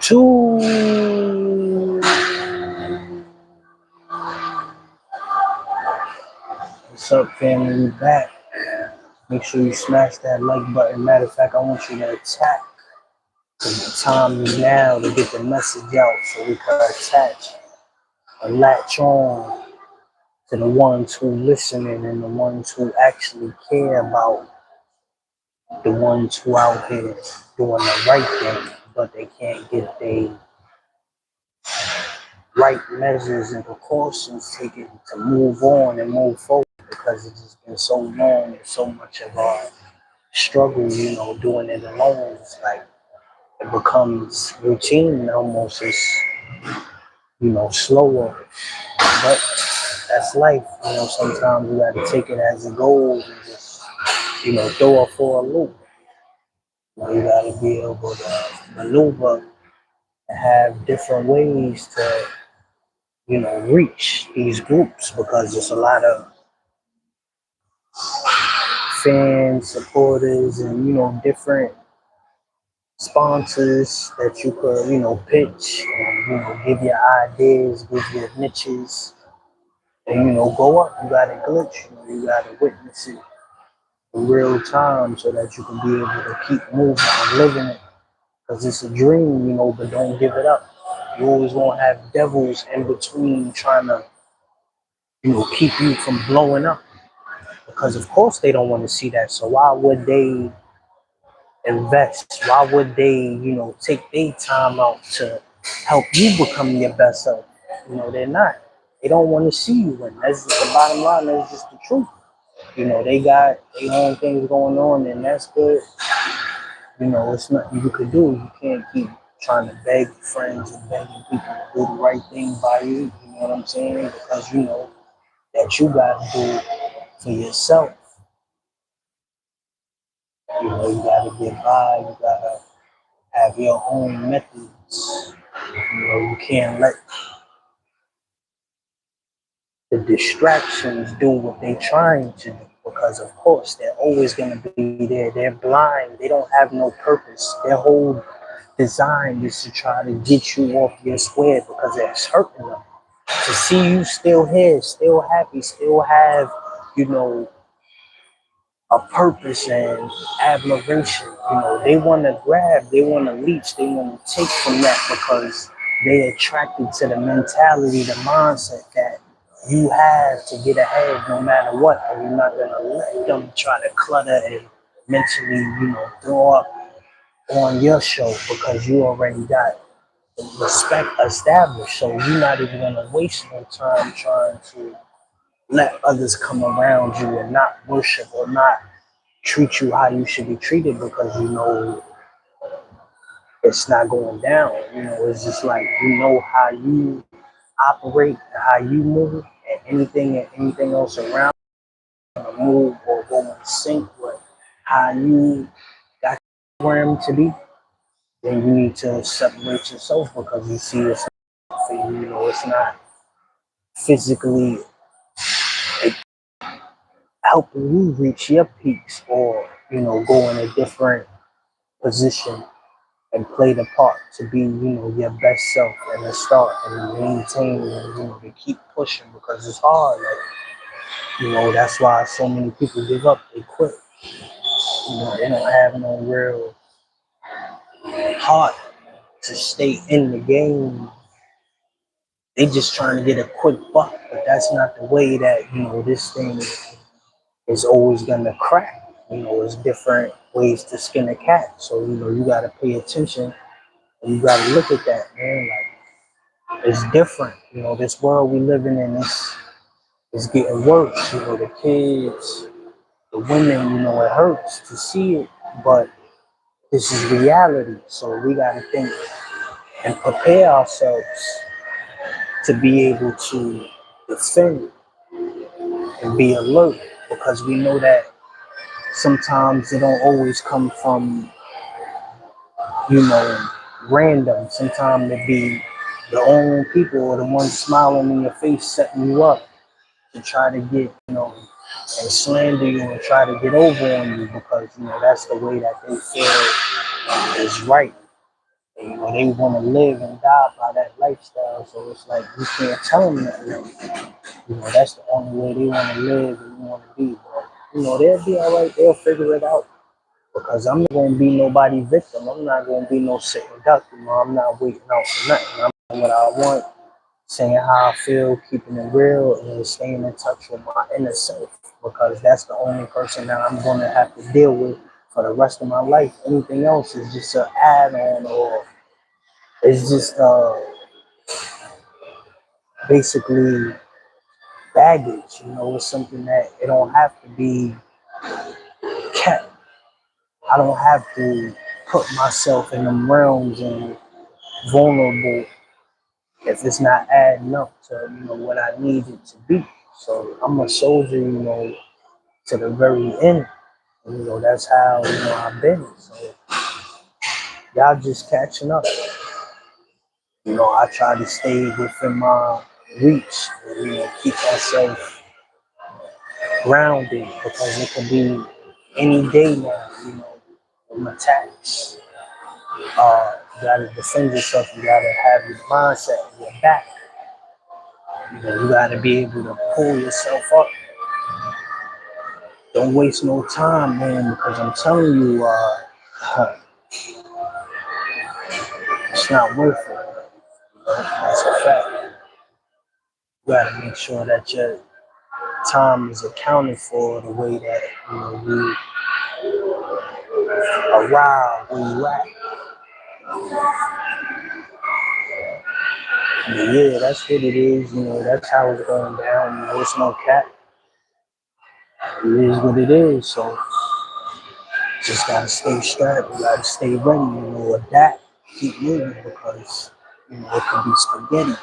Two. What's up, family? We back. Make sure you smash that like button. Matter of fact, I want you to attack. Because the time is now to get the message out so we can attach and latch on to the ones who listening and the ones who actually care about the ones who out here doing the right thing, but they can't get the right measures and precautions taken to move on and move forward because it's just been so long and so much of our struggle, doing it alone. It's like it becomes routine almost. It's, slower. But that's life. Sometimes you gotta take it as it goes and just, throw it for a loop. You gotta be able to maneuver and have different ways to, reach these groups because there's a lot of fans, supporters, and different sponsors that you could, pitch and give your ideas, give your niches, and go up. You gotta glitch, you gotta witness it in real time so that you can be able to keep moving and living it. Because it's a dream, but don't give it up. You always gonna have devils in between trying to, keep you from blowing up. Because of course they don't want to see that. So why would they invest? Why would they, take their time out to help you become your best self? They're not. They don't want to see you win. That's just the bottom line. That's just the truth. They got their own things going on, and that's good. It's nothing you could do. You can't keep trying to beg friends and begging people to do the right thing by you. You know what I'm saying? Because you know that you got to do it for yourself. You got to get by. You got to have your own methods. You can't let the distractions do what they're trying to do because, of course, they're always going to be there. They're blind. They don't have no purpose. Their whole design is to try to get you off your square because it's hurting them. To see you still here, still happy, still have, a purpose and admiration. They want to grab, they want to leech, they want to take from that because they're attracted to the mentality, the mindset that you have to get ahead no matter what. And you're not going to let them try to clutter and mentally, throw up on your show because you already got respect established. So you're not even going to waste no time trying to let others come around you and not worship or not treat you how you should be treated because it's not going down. It's just like how you operate, how you move, and anything else around move or go in sync with how you got programmed to be. Then you need to separate yourself because you see it's not for you. It's not physically helping you reach your peaks or go in a different position and play the part to be, your best self and to start and maintain and, to keep pushing because it's hard. Like, that's why so many people give up, they quit. They don't have no real heart to stay in the game. They just trying to get a quick buck, but that's not the way that, this thing is always gonna crack. It's different ways to skin a cat. So, you gotta pay attention and you gotta look at that, man. Like it's different. This world we living in is getting worse. The kids, the women, it hurts to see it, but this is reality. So we gotta think and prepare ourselves to be able to defend and be alert because we know that sometimes it don't always come from, random. Sometimes it be the own people or the ones smiling in your face setting you up to try to get, and slander you and try to get over on you because that's the way that they feel is right. And, they want to live and die by that lifestyle. So it's like you can't tell them that. That's the only way they want to live and want to be. But they'll be all right. They'll figure it out because I'm not gonna be nobody victim. I'm not gonna be no sitting duck. I'm not waiting out for nothing. I'm doing what I want, saying how I feel, keeping it real, and staying in touch with my inner self because that's the only person that I'm going to have to deal with for the rest of my life. Anything else is just an add-on, or it's just basically baggage. It's something that it don't have to be kept. I don't have to put myself in them realms and vulnerable if it's not adding up to what I need it to be. So I'm a soldier, to the very end. That's how I've been. So y'all just catching up. I try to stay within my reach and keep myself grounded because it could be any day now. From attacks. You gotta defend yourself. You gotta have your mindset in your back. You gotta be able to pull yourself up. Don't waste no time, man, because I'm telling you, it's not worth it. That's a fact. You gotta make sure that your time is accounted for the way that you arrive where you at. But yeah, that's what it is. That's how it's going down. It's no cap. It is what it is. So just gotta stay strapped. You gotta stay ready. Adapt, keep moving because it could be spaghetti.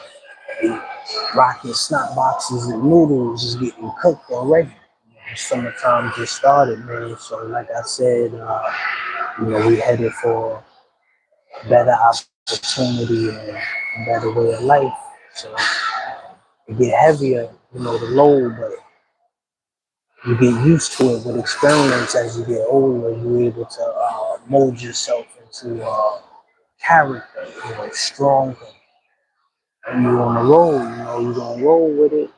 Rocking snot boxes and noodles is getting cooked already. Summertime just started, man. So like I said, we headed for better opportunity and a better way of life. So it get heavier, the load, but you get used to it with experience as you get older. You're able to mold yourself into character, stronger. And you're on the road, you're gonna roll with it.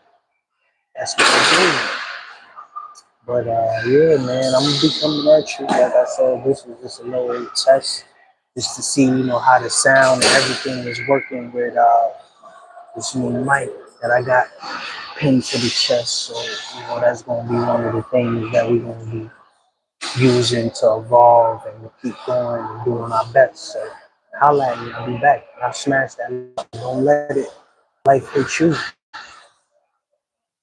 That's what you're doing. But yeah, man, I'm gonna be coming at you. Like I said, this was just a little test, just to see, how the sound and everything is working with this new mic that I got pinned to the chest. So, that's gonna be one of the things that we're gonna be using to evolve and to keep going and doing our best. So, holla at me, I'll be back. I'll smash that. Don't let it life hit you.